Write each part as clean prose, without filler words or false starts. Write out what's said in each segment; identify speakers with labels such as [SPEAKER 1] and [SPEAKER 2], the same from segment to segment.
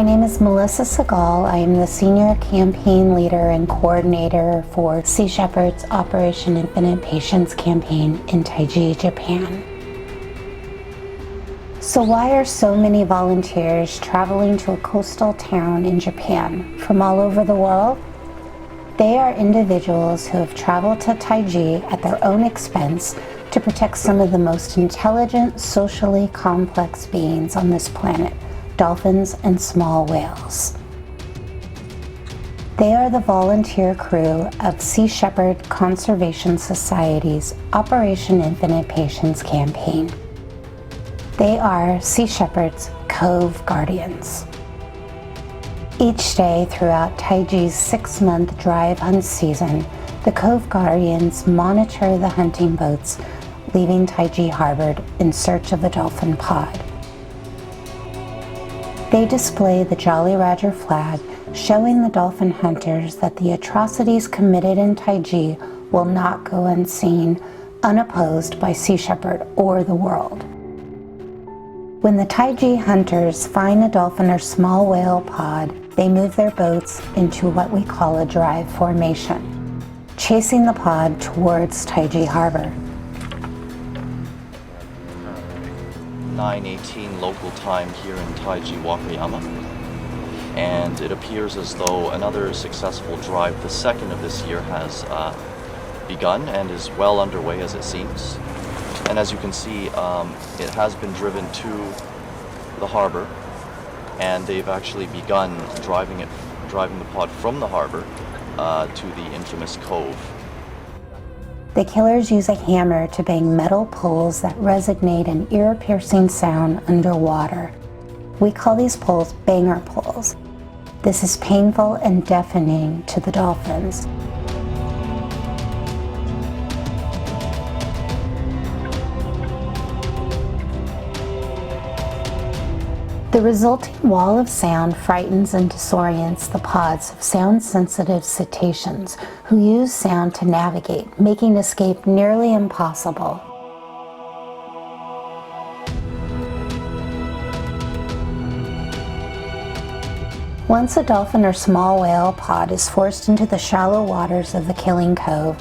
[SPEAKER 1] My name is Melissa Sehgal. I am the Senior Campaign Leader and Coordinator for Sea Shepherd's Operation Infinite Patience campaign in Taiji, Japan. So why are so many volunteers traveling to a coastal town in Japan from all over the world? They are individuals who have traveled to Taiji at their own expense to protect some of the most intelligent, socially complex beings on this planet, dolphins and small whales. They are the volunteer crew of Sea Shepherd Conservation Society's Operation Infinite Patience campaign. They are Sea Shepherd's Cove Guardians. Each day throughout Taiji's 6-month drive hunt season, the Cove Guardians monitor the hunting boats leaving Taiji Harbor in search of the dolphin pod. They display the Jolly Roger flag, showing the dolphin hunters that the atrocities committed in Taiji will not go unseen, unopposed by Sea Shepherd or the world. When the Taiji hunters find a dolphin or small whale pod, they move their boats into what we call a drive formation, chasing the pod towards Taiji Harbor.
[SPEAKER 2] 9:18 local time here in Taiji, Wakayama. And it appears as though another successful drive, the second of this year, has begun and is well underway as it seems. And as you can see, it has been driven to the harbor, and they've actually begun driving the pod from the harbor to the infamous cove.
[SPEAKER 1] The killers use a hammer to bang metal poles that resonate an ear-piercing sound underwater. We call these poles banger poles. This is painful and deafening to the dolphins. The resulting wall of sound frightens and disorients the pods of sound-sensitive cetaceans who use sound to navigate, making escape nearly impossible. Once a dolphin or small whale pod is forced into the shallow waters of the killing cove,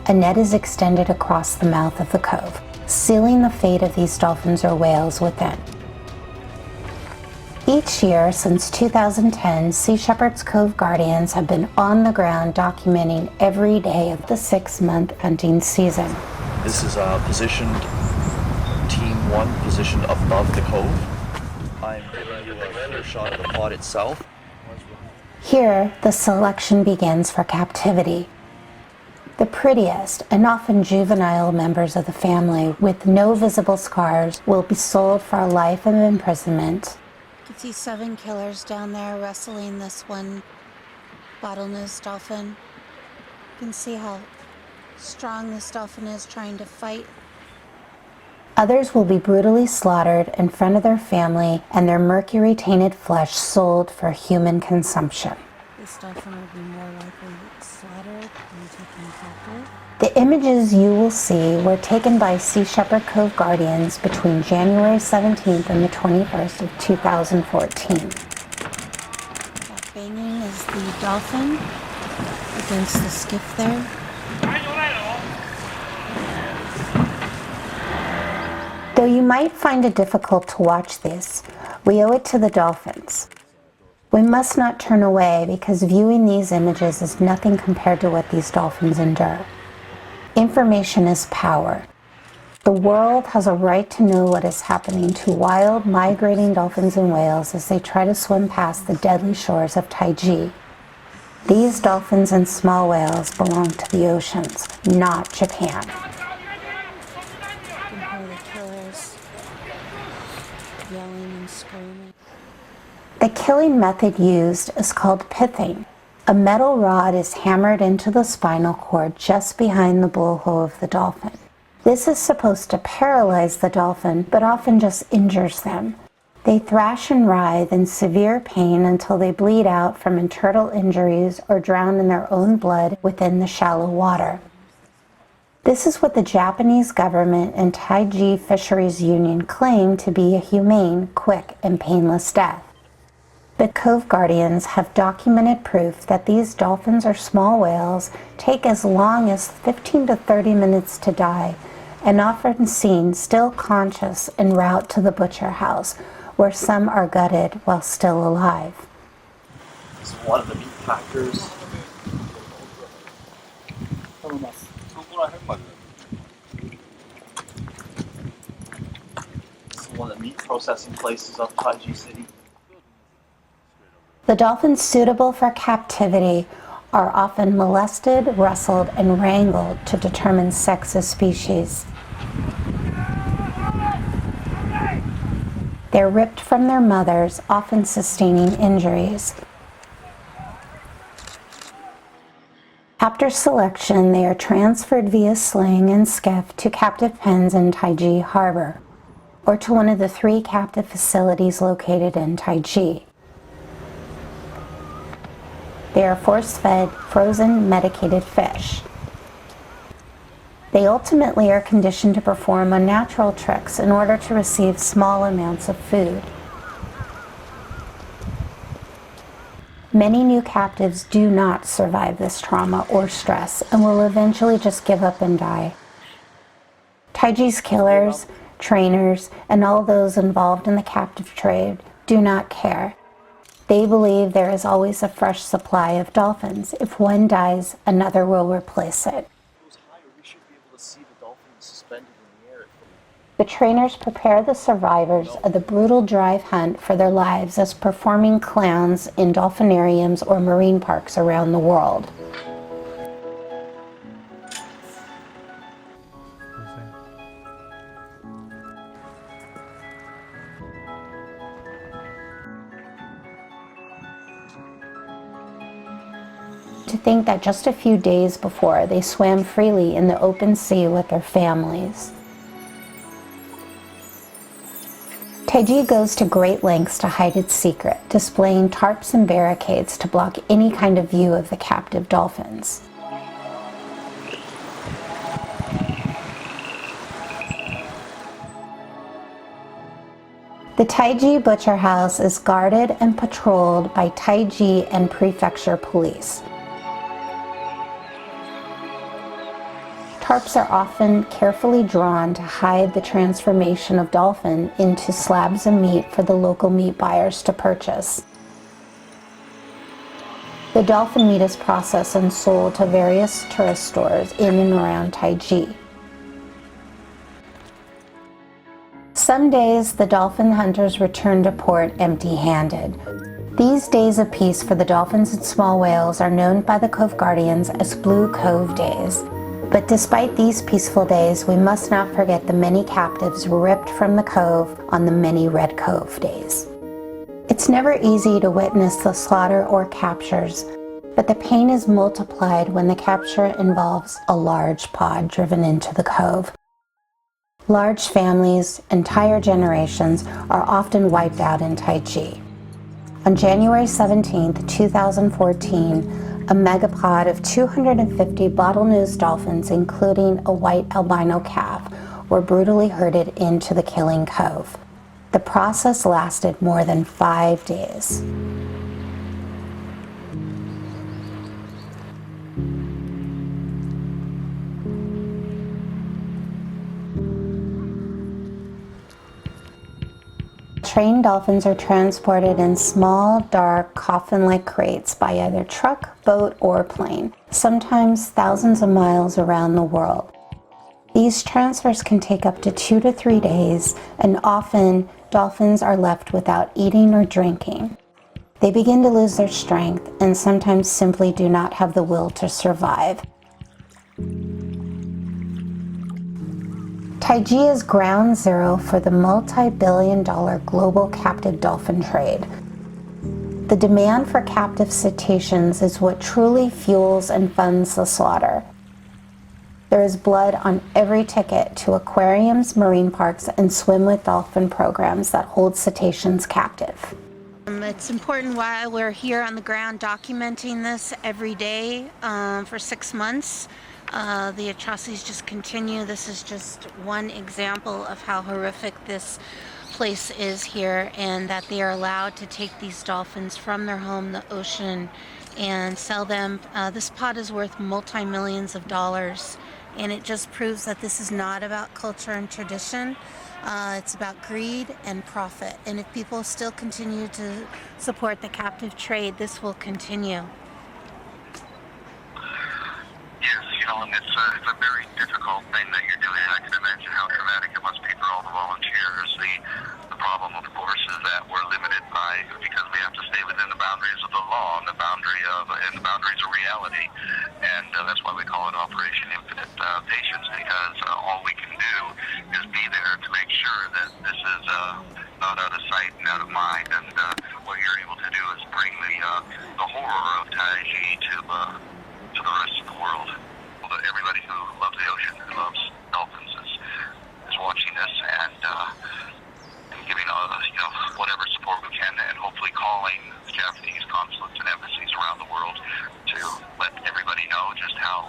[SPEAKER 1] a net is extended across the mouth of the cove, sealing the fate of these dolphins or whales within. Each year since 2010, Sea Shepherd's Cove Guardians have been on the ground documenting every day of the 6-month hunting season.
[SPEAKER 2] This is positioned, Team 1 positioned above the cove. I'm giving you a better shot of the pod itself.
[SPEAKER 1] Here, the selection begins for captivity. The prettiest and often juvenile members of the family with no visible scars will be sold for a life of imprisonment. You can see 7 killers down there wrestling this one bottlenose dolphin. You can see how strong this dolphin is trying to fight. Others will be brutally slaughtered in front of their family and their mercury-tainted flesh sold for human consumption. This dolphin will be more likely slaughtered than taken captive. The images you will see were taken by Sea Shepherd Cove Guardians between January 17th and the 21st of 2014. That banging is the dolphin against the skiff there. Though you might find it difficult to watch this, we owe it to the dolphins. We must not turn away because viewing these images is nothing compared to what these dolphins endure. Information is power. The world has a right to know what is happening to wild, migrating dolphins and whales as they try to swim past the deadly shores of Taiji. These dolphins and small whales belong to the oceans, not Japan. You can hear the killers yelling and screaming. The killing method used is called pithing. A metal rod is hammered into the spinal cord just behind the blowhole of the dolphin. This is supposed to paralyze the dolphin, but often just injures them. They thrash and writhe in severe pain until they bleed out from internal injuries or drown in their own blood within the shallow water. This is what the Japanese government and Taiji Fisheries Union claim to be a humane, quick, and painless death. The Cove Guardians have documented proof that these dolphins or small whales take as long as 15 to 30 minutes to die, and often seen still conscious en route to the butcher house, where some are gutted while still alive.
[SPEAKER 2] So a lot of the meat packers. One of the meat processing places of Taiji City.
[SPEAKER 1] The dolphins suitable for captivity are often molested, wrestled, and wrangled to determine sex of species. They're ripped from their mothers, often sustaining injuries. After selection, they are transferred via sling and skiff to captive pens in Taiji Harbor, or to one of the 3 captive facilities located in Taiji. They are force-fed, frozen, medicated fish. They ultimately are conditioned to perform unnatural tricks in order to receive small amounts of food. Many new captives do not survive this trauma or stress and will eventually just give up and die. Taiji's killers, trainers, and all those involved in the captive trade do not care. They believe there is always a fresh supply of dolphins. If one dies, another will replace it. The trainers prepare the survivors of the brutal drive hunt for their lives as performing clowns in dolphinariums or marine parks around the world. To think that just a few days before, they swam freely in the open sea with their families. Taiji goes to great lengths to hide its secret, displaying tarps and barricades to block any kind of view of the captive dolphins. The Taiji Butcher House is guarded and patrolled by Taiji and prefecture police. Tarps are often carefully drawn to hide the transformation of dolphin into slabs of meat for the local meat buyers to purchase. The dolphin meat is processed and sold to various tourist stores in and around Taiji. Some days, the dolphin hunters return to port empty-handed. These days of peace for the dolphins and small whales are known by the Cove Guardians as Blue Cove Days. But despite these peaceful days, we must not forget the many captives ripped from the cove on the many Red Cove days. It's never easy to witness the slaughter or captures, but the pain is multiplied when the capture involves a large pod driven into the cove. Large families, entire generations, are often wiped out in Taiji. On January 17, 2014, a megapod of 250 bottlenose dolphins, including a white albino calf, were brutally herded into the killing cove. The process lasted more than 5 days. Trained dolphins are transported in small, dark, coffin-like crates by either truck, boat, or plane, sometimes thousands of miles around the world. These transfers can take up to 2 to 3 days, and often dolphins are left without eating or drinking. They begin to lose their strength and sometimes simply do not have the will to survive. Taiji is ground zero for the multi-billion-dollar global captive dolphin trade. The demand for captive cetaceans is what truly fuels and funds the slaughter. There is blood on every ticket to aquariums, marine parks, and swim with dolphin programs that hold cetaceans captive. It's important while we're here on the ground documenting this every day for 6 months. The atrocities just continue. This is just one example of how horrific this place is here, and that they are allowed to take these dolphins from their home, the ocean, and sell them. This pot is worth multi-millions of dollars, and it just proves that this is not about culture and tradition. It's about greed and profit. And if people still continue to support the captive trade, this will continue.
[SPEAKER 3] Yes, and it's a very difficult thing that you're doing. I can imagine how traumatic it must be for all the volunteers. The problem, of course, is that we're limited because we have to stay within the boundaries of the law and the boundaries of reality. And that's why we call it Operation Infinite Patience, because all we can do is be there to make sure that this is not out of sight and out of mind. And what you're able to do is bring the horror of Taiji to the rest of the world. Everybody who loves the ocean, who loves dolphins, is watching this and giving whatever support we can, and hopefully calling Japanese consulates and embassies around the world to let everybody know just how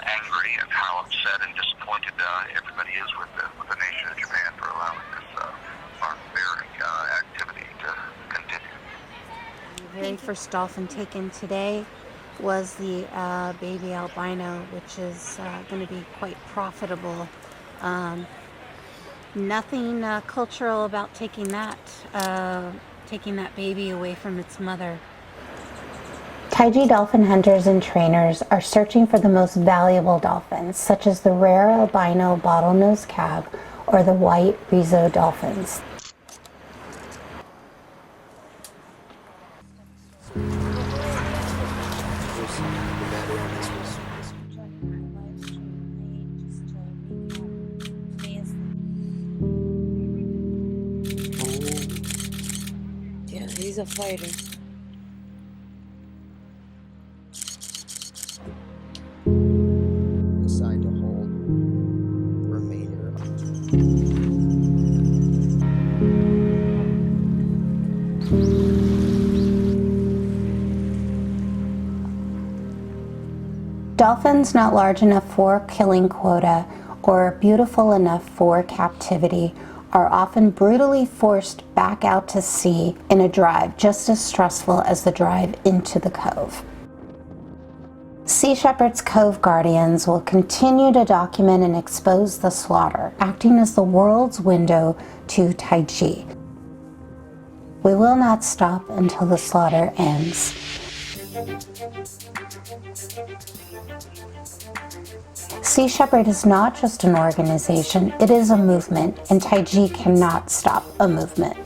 [SPEAKER 3] angry and how upset and disappointed everybody is with the nation of Japan for allowing this barbaric activity to continue.
[SPEAKER 1] The very first dolphin taken today was the baby albino, which is going to be quite profitable. Nothing cultural about taking that baby away from its mother. Taiji dolphin hunters and trainers are searching for the most valuable dolphins, such as the rare albino bottlenose crab or the white Rizo dolphins.
[SPEAKER 4] Yeah, he's a fighter. Decide to hold the remainder.
[SPEAKER 1] Dolphins not large enough for killing quota or beautiful enough for captivity are often brutally forced back out to sea in a drive just as stressful as the drive into the cove. Sea Shepherd's Cove Guardians will continue to document and expose the slaughter, acting as the world's window to Taiji. We will not stop until the slaughter ends. Sea Shepherd is not just an organization, it is a movement, and Taiji cannot stop a movement.